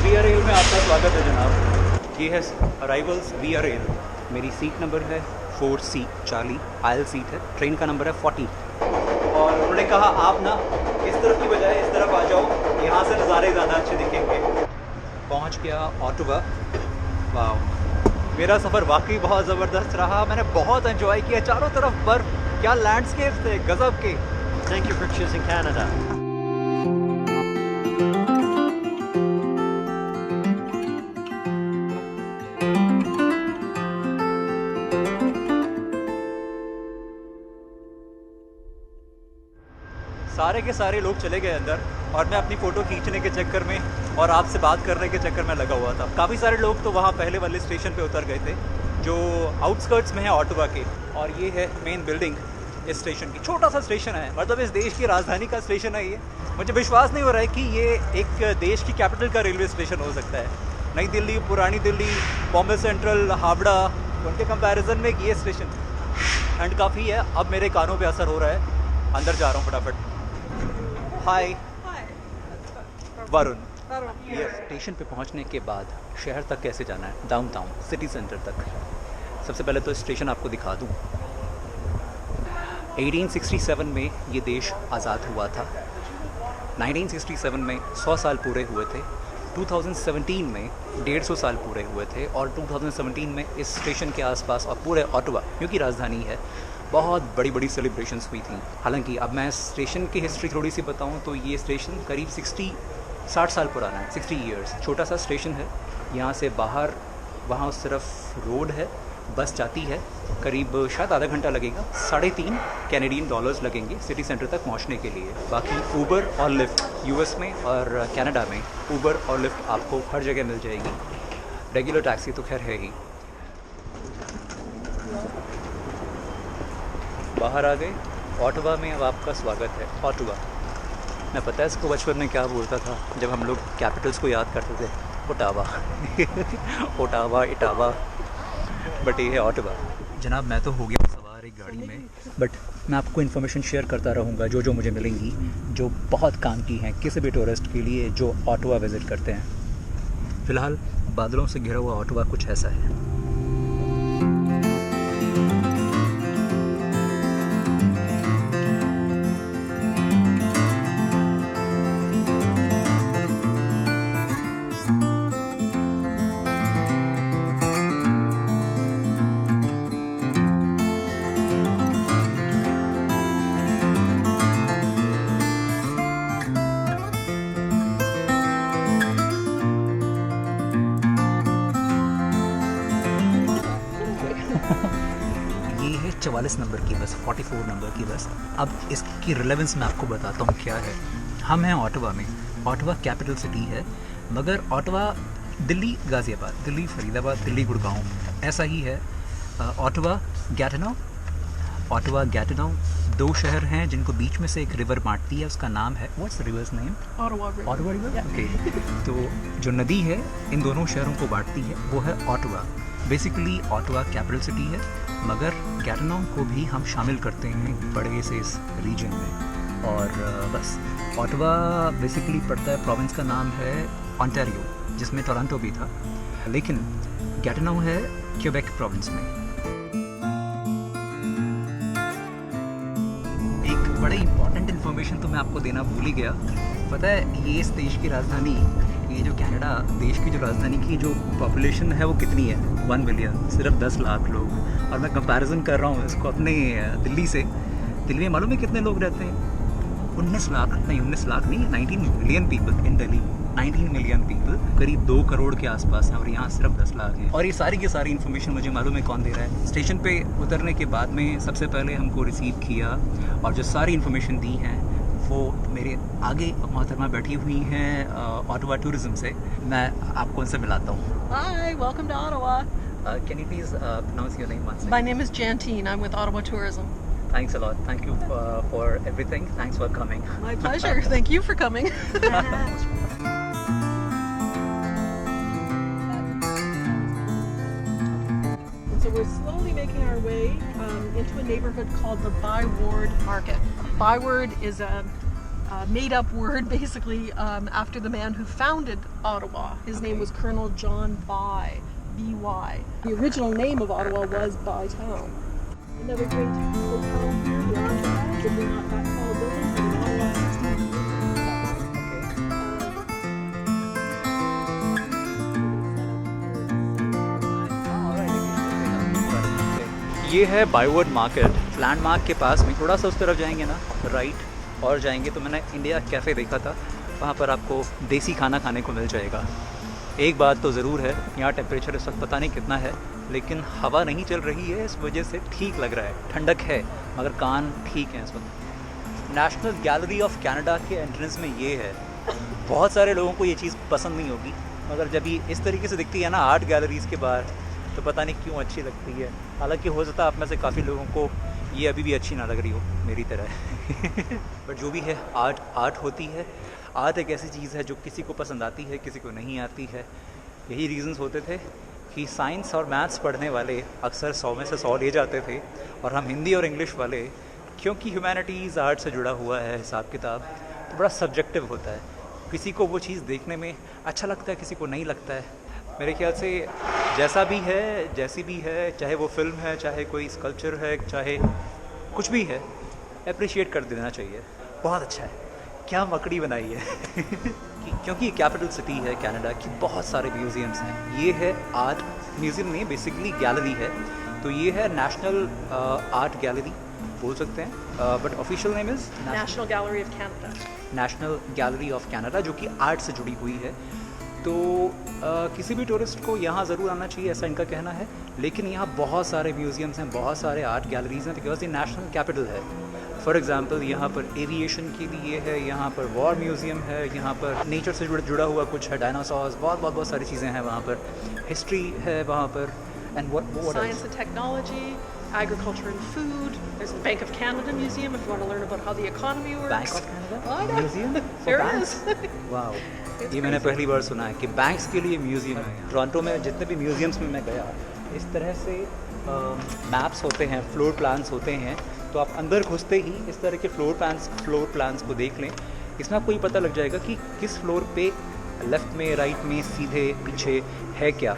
We are rail में आपका स्वागत है जनाब। ये है अराइवल्स वी आर रेल। मेरी सीट नंबर है 4C चार्ली, आयल सीट है। ट्रेन का नंबर है 40। और उन्होंने कहा आप ना इस तरफ की बजाय इस तरफ आ जाओ, यहाँ से नज़ारे ज़्यादा अच्छे दिखेंगे। पहुँच गया ऑटोवा। वाह, मेरा सफ़र वाकई बहुत ज़बरदस्त रहा। मैंने बहुत एंजॉय किया। चारों तरफ बर्फ़, क्या लैंडस्केप थे गज़ब के। Thank you for choosing Canada. सारे के सारे लोग चले गए अंदर और मैं अपनी फ़ोटो खींचने के चक्कर में और आपसे बात करने के चक्कर में लगा हुआ था। काफ़ी सारे लोग तो वहाँ पहले वाले स्टेशन पे उतर गए थे जो आउटस्कर्ट्स में है ऑटोवा के। और ये है मेन बिल्डिंग इस स्टेशन की। छोटा सा स्टेशन है, मतलब इस देश की राजधानी का स्टेशन है ये। मुझे विश्वास नहीं हो रहा है कि ये एक देश की कैपिटल का रेलवे स्टेशन हो सकता है। नई दिल्ली, पुरानी दिल्ली, बॉम्बे सेंट्रल, हावड़ा, उनके कंपैरिजन में ये स्टेशन एंड काफ़ी है। अब मेरे कानों पे असर हो रहा है, अंदर जा रहा हूँ फटाफट। हाय, वरुण। ये स्टेशन पे पहुंचने के बाद शहर तक कैसे जाना है, डाउनटाउन सिटी सेंटर तक। सबसे पहले तो स्टेशन आपको दिखा दूं। 1867 में ये देश आज़ाद हुआ था। 1967 में 100 साल पूरे हुए थे। 2017 में 150 साल पूरे हुए थे। और 2017 में इस स्टेशन के आसपास और पूरे ऑटोवा, क्योंकि राजधानी है, बहुत बड़ी बड़ी सेलिब्रेशंस हुई थी। हालांकि अब मैं स्टेशन की हिस्ट्री थोड़ी सी बताऊं तो ये स्टेशन करीब 60 साल पुराना है, 60 ईयर्स। छोटा सा स्टेशन है। यहाँ से बाहर वहाँ उस तरफ रोड है, बस जाती है। करीब शायद आधा घंटा लगेगा, 3.5 कैनेडियन डॉलर्स लगेंगे सिटी सेंटर तक पहुँचने के लिए। बाकी ऊबर और लिफ्ट, यूएस में और कनाडा में ऊबर और लिफ्ट आपको हर जगह मिल जाएगी। रेगुलर टैक्सी तो खैर है ही। बाहर आ गए। ऑटोवा में अब आपका स्वागत है। ऑटोवा, मैं पता है इसको बचपन में क्या बोलता था जब हम लोग कैपिटल्स को याद करते थे, ओटावा ओटावा, इटावा, बट ये है ऑटोवा। जनाब मैं तो हो गया सवार एक गाड़ी में, बट मैं आपको इन्फॉर्मेशन शेयर करता रहूँगा जो मुझे मिलेंगी, जो बहुत काम की हैं किसी भी टूरिस्ट के लिए जो ऑटोवा विज़िट करते हैं। फ़िलहाल बादलों से घिरा हुआ ऑटोवा कुछ ऐसा है। ये है 44 नंबर की बस, 44 नंबर की बस। अब इसकी रिलेवेंस मैं आपको बताता हूँ क्या है। हम हैं ऑटोवा में। ऑटोवा कैपिटल सिटी है, मगर ऑटोवा दिल्ली गाज़ियाबाद, दिल्ली फरीदाबाद, दिल्ली गुड़गांव ऐसा ही है। ऑटोवा गैटिनो, ऑटोवा गैटिनो 2 शहर हैं जिनको बीच में से एक रिवर बांटती है। उसका नाम है, what's the reverse name? Ottawa River. Ottawa river. Okay, तो जो नदी है इन दोनों शहरों को बांटती है वो है Ottawa. Basically Ottawa capital city है, मगर गैटिनो को भी हम शामिल करते हैं बड़े से इस रीजन में। और बस ऑटोवा बेसिकली पड़ता है, प्रोविंस का नाम है ओंटारियो, जिसमें टोरंटो भी था, लेकिन गैटिनो है क्यूबेक प्रोविंस में। एक बड़ी इंपॉर्टेंट इन्फॉर्मेशन तो मैं आपको देना भूल ही गया। पता है ये इस देश की राजधानी, ये जो कनाडा देश की जो राजधानी की जो पॉपुलेशन है वो कितनी है? 1 मिलियन, सिर्फ 10 लाख लोग। और मैं कंपैरिजन कर रहा हूँ इसको अपने दिल्ली से। दिल्ली में मालूम है कितने लोग रहते हैं? 19 लाख नहीं, 19 million people in Delhi. 19 million people, करीब 2 करोड़ के आसपास हैं, और यहाँ सिर्फ 10 लाख हैं। और ये सारी की सारी इन्फॉर्मेशन मुझे मालूम है कौन दे रहा है। स्टेशन पे उतरने के बाद में सबसे पहले हमको रिसीव किया और जो सारी इन्फॉर्मेशन दी हैं वो मेरे आगे मोहतरमा बैठी हुई हैं ऑटोवा टूरिज्म से। मैं आपको उनसे मिलाता हूँ। Hi, welcome to Ottawa. Can you please pronounce your name once? My name is Jantine. I'm with Ottawa Tourism. Thanks a lot. Thank you for everything. Thanks for coming. My pleasure. Thank you for coming. So we're slowly making our way into a neighborhood called the Byward Market. Byward is a made-up word, basically, after the man who founded Ottawa. His name was Colonel John By, B-Y. The original name of Ottawa was Bytown. Another great hotel here, the Orange House, if you're not that tall a building, but in Ottawa, 16 ये है बायवर्ड market, landmark के पास में। थोड़ा सा उस तरफ जाएंगे ना, राइट और जाएंगे तो मैंने इंडिया कैफ़े देखा था, वहाँ पर आपको देसी खाना खाने को मिल जाएगा। एक बात तो ज़रूर है, यहाँ टेम्परेचर इस वक्त पता नहीं कितना है, लेकिन हवा नहीं चल रही है, इस वजह से ठीक लग रहा है। ठंडक है मगर कान ठीक है इस वक्त। नेशनल गैलरी ऑफ कनाडा के एंट्रेंस में ये है। बहुत सारे लोगों को ये चीज़ पसंद नहीं होगी, मगर जब ये इस तरीके से दिखती है ना आर्ट गैलरीज़ के बाहर, तो पता नहीं क्यों अच्छी लगती है। हालांकि हो सकता है आप में से काफ़ी लोगों को ये अभी भी अच्छी ना लग रही हो मेरी तरह। बट जो भी है, आर्ट होती है। आर्ट एक ऐसी चीज़ है जो किसी को पसंद आती है, किसी को नहीं आती है। यही रीज़न्स होते थे कि साइंस और मैथ्स पढ़ने वाले अक्सर 100 में से 100 ले जाते थे, और हम हिंदी और इंग्लिश वाले, क्योंकि ह्यूमैनिटीज़ आर्ट से जुड़ा हुआ है हिसाब किताब, तो बड़ा सब्जेक्टिव होता है। किसी को वो चीज़ देखने में अच्छा लगता है, किसी को नहीं लगता है। मेरे ख्याल से जैसा भी है, जैसी भी है, चाहे वो फिल्म है, चाहे कोई स्कल्पचर है, चाहे कुछ भी है, अप्रिशिएट कर देना चाहिए। बहुत अच्छा है, क्या मकड़ी बनाई है। क्योंकि कैपिटल सिटी है कनाडा की, बहुत सारे म्यूज़ियम्स हैं। ये है आर्ट म्यूज़ियम नहीं, बेसिकली गैलरी है। तो ये है नेशनल आर्ट गैलरी बोल सकते हैं, but official name is National Gallery of Canada. National gallery of Canada, जो कि आर्ट से जुड़ी हुई है। तो किसी भी टूरिस्ट को यहाँ ज़रूर आना चाहिए, ऐसा इनका कहना है। लेकिन यहाँ बहुत सारे म्यूज़ियम्स हैं, बहुत सारे आर्ट गैलरीज़ हैं, बिकॉज ये नेशनल कैपिटल है। फॉर एग्ज़ाम्पल यहाँ पर एविएशन के लिए है, यहाँ पर वॉर म्यूज़ियम है, यहाँ पर नेचर से जुड़ा हुआ कुछ है, डायनासॉर्स, बहुत सारी चीज़ें हैं वहाँ पर। हिस्ट्री है वहाँ पर, and what Science and technology, agriculture and food. There's a Bank of Canada museum if you want to learn about how the economy works. Bank of Canada I know. Museum There is. Wow, ये मैंने पहली बार सुना है कि banks के लिए museum है। Toronto में जितने भी म्यूज़ियम्स में मैं गया, इस तरह से मैप्स होते हैं, फ्लोर प्लान्स होते हैं। तो आप अंदर घुसते ही इस तरह के फ्लोर प्लान्स को देख लें। इसमें आपको ये पता लग जाएगा कि किस फ्लोर पे लेफ़्ट में, राइट में, सीधे पीछे है क्या,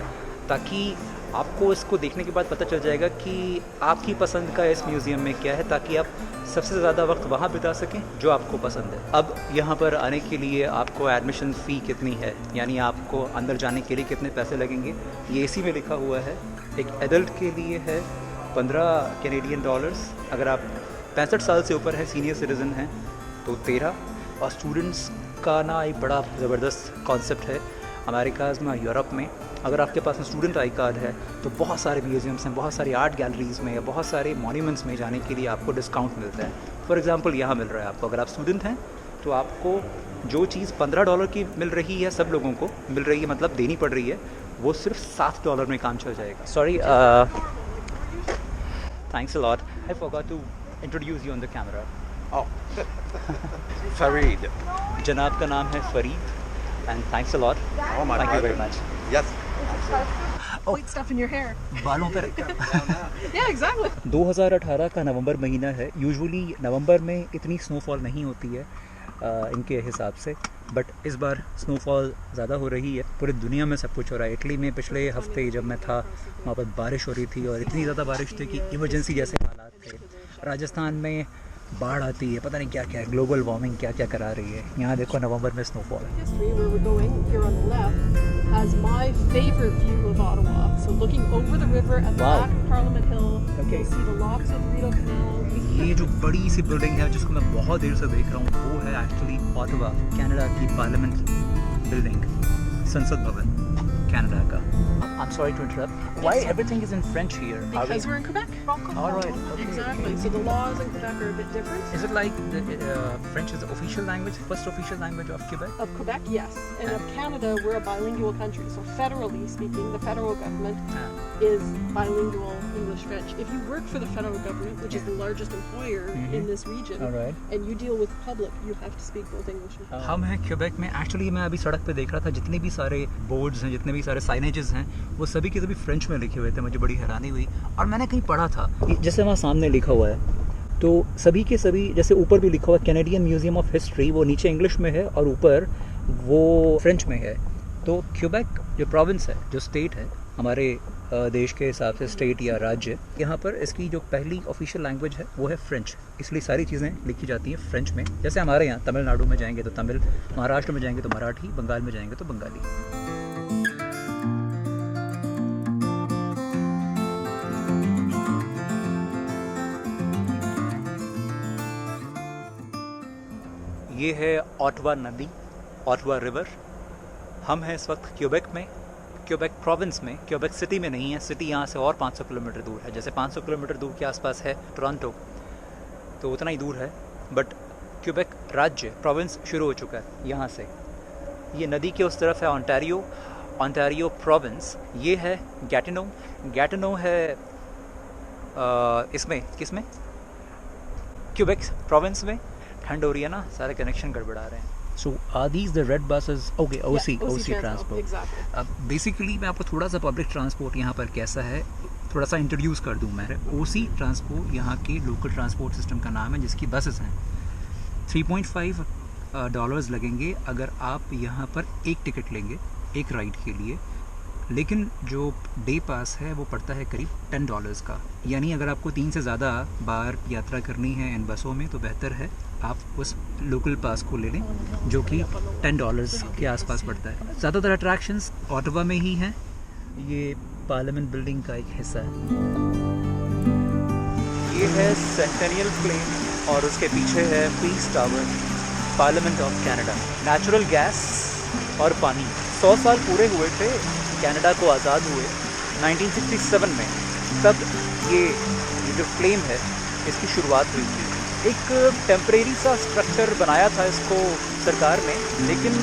ताकि आपको इसको देखने के बाद पता चल जाएगा कि आपकी पसंद का इस म्यूज़ियम में क्या है, ताकि आप सबसे ज़्यादा वक्त वहाँ बिता सकें जो आपको पसंद है। अब यहाँ पर आने के लिए आपको एडमिशन फ़ी कितनी है, यानी आपको अंदर जाने के लिए कितने पैसे लगेंगे, ये इसी में लिखा हुआ है। एक एडल्ट के लिए है 15 कैनेडियन डॉलर्स, अगर आप 65 साल से ऊपर है, सीनियर सिटीज़न हैं, तो 13। और स्टूडेंट्स का ना एक बड़ा ज़बरदस्त कॉन्सेप्ट है अमेरिकाज़ में, यूरोप में। अगर आपके पास स्टूडेंट आई कार्ड है तो बहुत सारे म्यूज़ियम्स हैं, बहुत सारी आर्ट गैलरीज़ में या बहुत सारे मॉन्यूमेंट्स में जाने के लिए आपको डिस्काउंट मिलता है। फॉर एग्ज़ाम्पल यहाँ मिल रहा है आपको, अगर आप स्टूडेंट हैं तो आपको जो चीज़ $15 की मिल रही है, सब लोगों को मिल रही है, मतलब देनी पड़ रही है, वो सिर्फ $7 में काम चल जाएगा। Sorry, thanks a lot, I forgot to introduce you on the camera. Farid. जनाब का नाम है Farid, and thanks a lot, Oh my thank you God. Very much. Yes. White stuff in your hair. बालों पर Yeah, exactly. 2018 का नवंबर महीना है। Usually नवंबर में इतनी स्नोफॉल नहीं होती है इनके हिसाब से, बट इस बार स्नोफॉल ज़्यादा हो रही है। पूरी दुनिया में सब कुछ हो रहा है। इटली में पिछले हफ्ते जब मैं था, वहाँ पर बारिश हो रही थी, और इतनी ज़्यादा बारिश थी कि इमरजेंसी जैसे हालात थे। राजस्थान में बाढ़ आती है, पता नहीं क्या क्या है, ग्लोबल वार्मिंग क्या क्या करा रही है। यहाँ देखो नवंबर में स्नोफॉल है। History, where we're going here on the left, has my favorite view of Ottawa. So looking over the river at the Wow. back of Parliament Hill, Okay. you'll see the locks of the Rideau Canal. ये जो बड़ी सी building है जिसको मैं बहुत देर से देख रहा हूँ, वो है एक्चुअली ऑटवा, कनाडा की पार्लियामेंट बिल्डिंग, संसद भवन कनाडा का। I'm sorry to interrupt. Why everything is in French here? Because we're in Quebec. All right. Okay. Exactly. So the laws in Quebec are a bit different. Is it like the French is the official language, first official language of Quebec? Of Quebec, yes. And of Canada, we're a bilingual country. So federally speaking, the federal government is bilingual English-French. If you work for the federal government, which is the largest employer in this region, All right. and you deal with public, you have to speak both English and French. हम हैं Quebec में। Actually मैं अभी सड़क पे देख रहा था, जितने भी सारे बोर्ड्स हैं, जितने भी सारे साइनेजेस हैं वो सभी के सभी फ्रेंच में लिखे हुए थे। मुझे बड़ी हैरानी हुई और मैंने कहीं पढ़ा था, जैसे वहाँ सामने लिखा हुआ है तो सभी के सभी, जैसे ऊपर भी लिखा हुआ है कैनेडियन म्यूजियम ऑफ हिस्ट्री, वो नीचे इंग्लिश में है और ऊपर वो फ्रेंच में है। तो क्यूबेक जो प्रोविंस है, जो स्टेट है हमारे देश के हिसाब से स्टेट या राज्य, यहाँ पर इसकी जो पहली ऑफिशियल लैंग्वेज है वो है फ्रेंच, इसलिए सारी चीज़ें लिखी जाती हैं फ्रेंच में। जैसे हमारे यहाँ तमिलनाडु में जाएंगे तो तमिल, महाराष्ट्र में जाएंगे तो मराठी, बंगाल में जाएंगे तो बंगाली। ये है ऑटवा नदी, ऑटवा रिवर। हम हैं इस वक्त क्यूबेक में, क्यूबेक प्रोविंस में, क्यूबेक सिटी में नहीं है। सिटी यहाँ से और 500 किलोमीटर दूर है। जैसे 500 किलोमीटर दूर के आसपास है टोरंटो, तो उतना ही दूर है। बट क्यूबेक राज्य, प्रोविंस शुरू हो चुका है यहाँ से। ये नदी के उस तरफ है ओंटारियो, ओंटारियो प्रोविंस। ये है गैटिनो, गैटिनो है इसमें, किसमें, क्यूबेक प्रोविंस में। ठंड हो रही है ना, सारे कनेक्शन गड़बड़ा रहे हैं। So are these the red buses? Okay, OC transport. Exactly. अब बेसिकली मैं आपको थोड़ा सा पब्लिक ट्रांसपोर्ट यहाँ पर कैसा है थोड़ा सा इंट्रोड्यूस कर दूँ मैं। OC ट्रांसपोर्ट यहाँ के लोकल ट्रांसपोर्ट सिस्टम का नाम है, जिसकी बसेस हैं। $3.5 लगेंगे अगर आप यहाँ पर एक टिकट लेंगे एक राइड के लिए, लेकिन जो डे पास है वो पड़ता है करीब $10 का। यानी अगर आपको 3 से ज़्यादा बार यात्रा करनी है इन बसों में तो बेहतर है आप उस लोकल पास को ले लें, जो कि $10 के आसपास पड़ता है। ज़्यादातर अट्रैक्शंस ऑटवा में ही हैं। ये पार्लियामेंट बिल्डिंग का एक हिस्सा है। ये है सेंटेनियल प्लेन और उसके पीछे है Peace Tower, Parliament of Canada. Natural gas और पानी। 100 साल पूरे हुए थे कनाडा को आज़ाद हुए 1967 में, तब ये जो फ्लेम है इसकी शुरुआत हुई थी। एक टेम्परेरी सा स्ट्रक्चर बनाया था इसको सरकार ने, लेकिन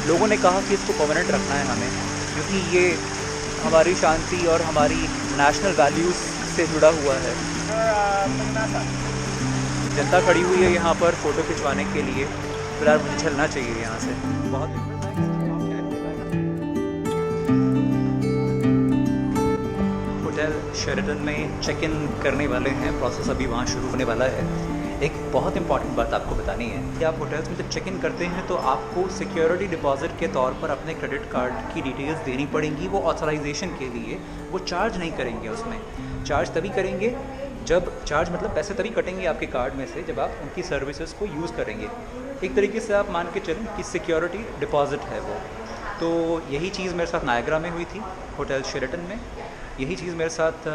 लोगों ने कहा कि इसको परमानेंट रखना है हमें, क्योंकि ये हमारी शांति और हमारी नेशनल वैल्यूज़ से जुड़ा हुआ है। जनता खड़ी हुई है यहाँ पर फ़ोटो खिंचवाने के लिए। फिलहाल मुझे चलना चाहिए यहाँ से। बहुत होटल शेरेटन में चेक इन करने वाले हैं, प्रोसेस अभी वहाँ शुरू होने वाला है। एक बहुत इंपॉर्टेंट बात आपको बतानी है कि आप होटल्स में जब चेक इन करते हैं तो आपको सिक्योरिटी डिपॉजिट के तौर पर अपने क्रेडिट कार्ड की डिटेल्स देनी पड़ेंगी। वो ऑथराइजेशन के लिए, वो चार्ज नहीं करेंगे उसमें। चार्ज तभी करेंगे जब, चार्ज मतलब पैसे तभी कटेंगे आपके कार्ड में से जब आप उनकी सर्विसेज को यूज़ करेंगे। एक तरीके से आप मान के चलें कि सिक्योरिटी डिपॉजिट है वो। तो यही चीज़ मेरे साथ नायग्रा में हुई थी, होटल शेरेटन में। यही चीज़ मेरे साथ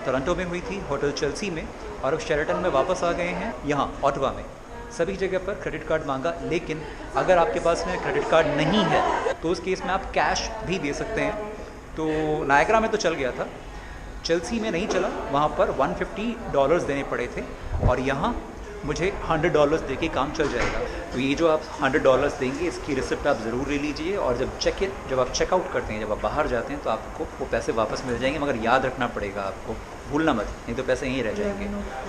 टोरंटो में हुई थी, होटल चेल्सी में। और अब शेरेटन में वापस आ गए हैं यहाँ ऑटवा में। सभी जगह पर क्रेडिट कार्ड मांगा, लेकिन अगर आपके पास में क्रेडिट कार्ड नहीं है तो उस केस में आप कैश भी दे सकते हैं। तो नायग्रा में तो चल गया था, चेल्सी में नहीं चला। वहाँ पर $150 देने पड़े थे और यहाँ मुझे $100 दे के काम चल जाएगा। तो ये जो आप $100 देंगे इसकी रिसिप्ट आप ज़रूर ले लीजिए, और जब आप चेकआउट करते हैं, जब आप बाहर जाते हैं तो आपको वो पैसे वापस मिल जाएंगे। मगर याद रखना पड़ेगा आपको, भूलना मत, नहीं तो पैसे यहीं रह जाएंगे।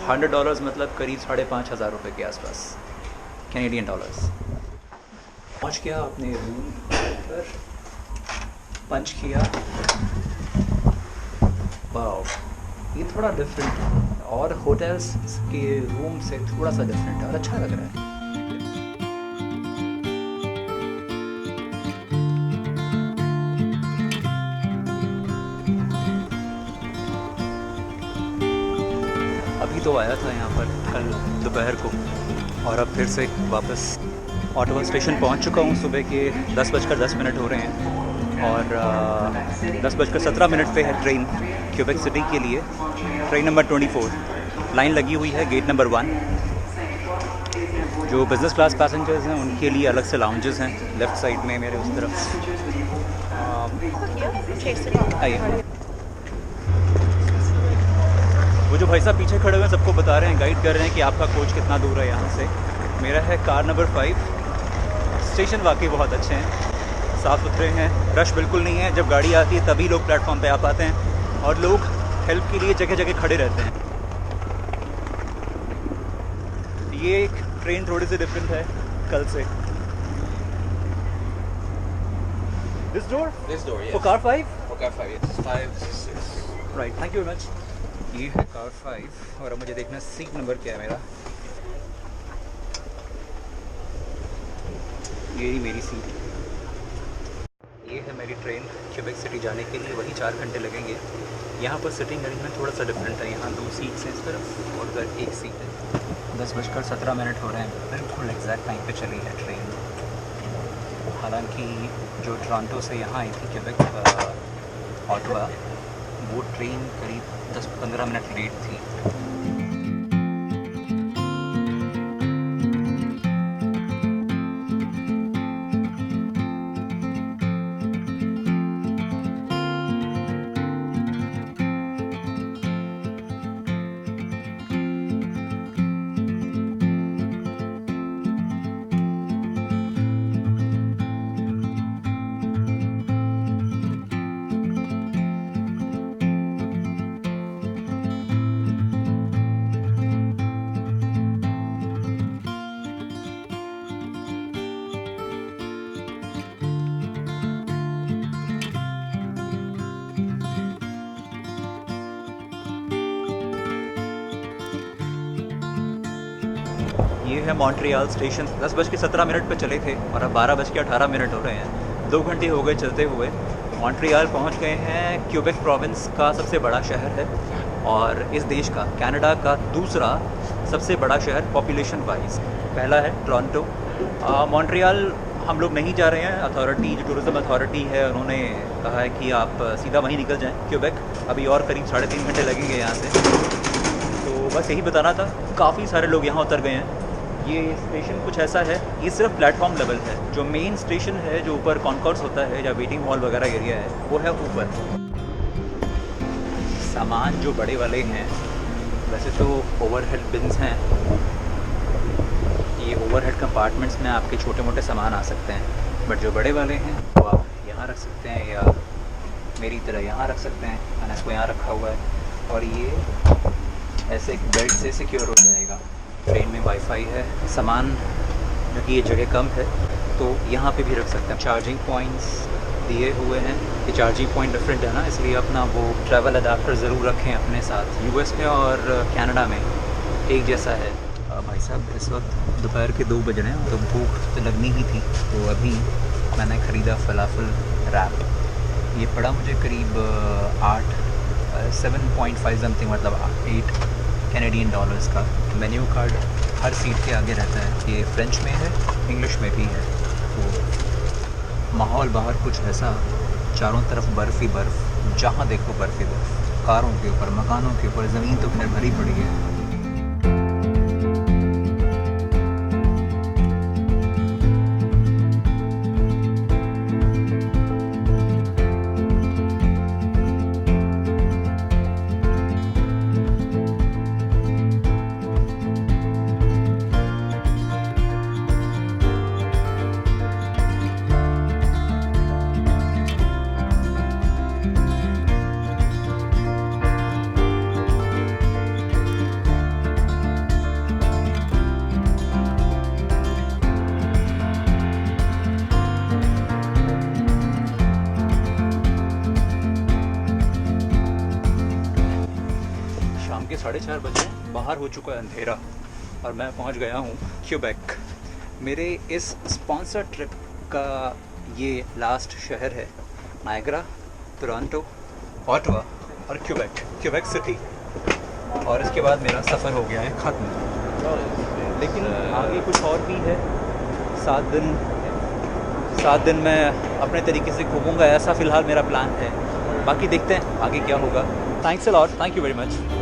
$100 मतलब करीब 5,500 रुपये के आसपास, कैनेडियन डॉलर्स। पहुँच गया अपने रूम पर, पंच किया। वाह, ये थोड़ा डिफरेंट है और होटल्स के रूम से थोड़ा सा डिफरेंट है और अच्छा लग रहा है। अभी तो आया था यहाँ पर कल दोपहर को और अब फिर से वापस ऑटवा स्टेशन पहुँच चुका हूँ। सुबह के 10:10 हो रहे हैं और 10:17 पे है ट्रेन क्यूबेक सिटी के लिए। ट्रेन नंबर 24, लाइन लगी हुई है गेट नंबर 1। जो बिज़नेस क्लास पैसेंजर्स हैं उनके लिए अलग से लाउंजेस हैं लेफ़्ट साइड में मेरे उस तरफ। आइए, वो जो भाई साहब पीछे खड़े हुए हैं सबको बता रहे हैं, गाइड कर रहे हैं कि आपका कोच कितना दूर है यहाँ से। मेरा है कार नंबर 5। स्टेशन वाकई बहुत अच्छे हैं, साफ़ सुथरे हैं, रश बिल्कुल नहीं है। जब गाड़ी आती है तभी लोग प्लेटफॉर्म पे आ पाते हैं और लोग हेल्प के लिए जगह जगह खड़े रहते हैं। ये एक ट्रेन थोड़ी सी डिफरेंट है कल से। This door? This door, yes. For car 5? For car 5, yes. 5, 6. Right, thank you very much. ये है कार 5 और अब मुझे देखना सीट नंबर क्या है मेरा। ये ही मेरी सीट। ये है मेरी ट्रेन क्यूबेक सिटी जाने के लिए, वही 4 घंटे लगेंगे। यहाँ पर सिटिंग अरेंजमेंट थोड़ा सा डिफरेंट है। यहाँ 2 सीट्स हैं इस तरफ और उधर 1 सीट है। 10:17 हो रहे हैं, बिल्कुल एग्जैक्ट टाइम पे चली है ट्रेन। हालांकि जो टोरंटो से यहाँ आई थी क्यूबेक ऑटवा, वो ट्रेन करीब 10-15 मिनट लेट थी। ये है मॉन्ट्रियल स्टेशन। 10:17 पे चले थे और अब 12:18 हो रहे हैं। 2 घंटे हो गए चलते हुए। मॉन्ट्रियल पहुंच गए हैं। क्यूबेक प्रोविंस का सबसे बड़ा शहर है और इस देश का, कनाडा का दूसरा सबसे बड़ा शहर पॉपुलेशन वाइज। पहला है टोरंटो। मॉन्ट्रियल हम लोग नहीं जा रहे हैं। अथॉरिटी, जो टूरिज़्म अथॉरिटी है, उन्होंने कहा है कि आप सीधा वहीं निकल जाएँ क्यूबेक। अभी और करीब 3.5 घंटे लगेंगे यहाँ से। तो बस यही बताना था। काफ़ी सारे लोग यहाँ उतर गए हैं। ये स्टेशन कुछ ऐसा है, ये सिर्फ प्लेटफॉर्म लेवल है। जो मेन स्टेशन है, जो ऊपर कॉन्कोर्स होता है या वेटिंग हॉल वगैरह एरिया है, वो है ऊपर। सामान जो बड़े वाले हैं, वैसे तो ओवरहेड बिन्स हैं। ये ओवरहेड कंपार्टमेंट्स में आपके छोटे मोटे सामान आ सकते हैं, बट जो बड़े वाले हैं वो आप यहाँ रख सकते हैं या मेरी तरह यहाँ रख सकते हैं। मैंने इसको यहाँ रखा हुआ है और ये ऐसे एक बेल्ट से सिक्योर हो जाएगा। ट्रेन में वाईफाई है। सामान जो कि ये जगह कम है तो यहाँ पे भी रख सकते हैं। चार्जिंग पॉइंट्स दिए हुए हैं। ये चार्जिंग पॉइंट डिफरेंट है ना, इसलिए अपना वो ट्रैवल अडाप्टर ज़रूर रखें अपने साथ। यूएस में और कनाडा में एक जैसा है। भाई साहब, इस वक्त दोपहर के 2 बज रहे हैं तो भूख तो लगनी ही थी, तो अभी मैंने ख़रीदा फलाफल रैप। ये पड़ा मुझे करीब 7.5 समथिंग, मतलब 8 कैनेडियन डॉलर्स का। मेन्यू कार्ड हर सीट के आगे रहता है। ये फ्रेंच में है, इंग्लिश में भी है। तो माहौल बाहर कुछ ऐसा, चारों तरफ बर्फ़ ही बर्फ़, जहाँ देखो बर्फ़ ही बर्फ़। कारों के ऊपर, मकानों के ऊपर, ज़मीन तो खैर भरी पड़ी है। शाम के 4:30 बजे बाहर हो चुका है अंधेरा और मैं पहुंच गया हूं क्यूबेक। मेरे इस स्पॉन्सर ट्रिप का ये लास्ट शहर है। नायग्रा, टोरंटो, ऑटवा और क्यूबेक सिटी। और इसके बाद मेरा सफ़र हो गया है ख़त्म। लेकिन आगे कुछ और भी है। 7 दिन मैं अपने तरीके से घूमूंगा, ऐसा फ़िलहाल मेरा प्लान है। बाकी देखते हैं आगे क्या होगा। Thanks a lot, thank you very much.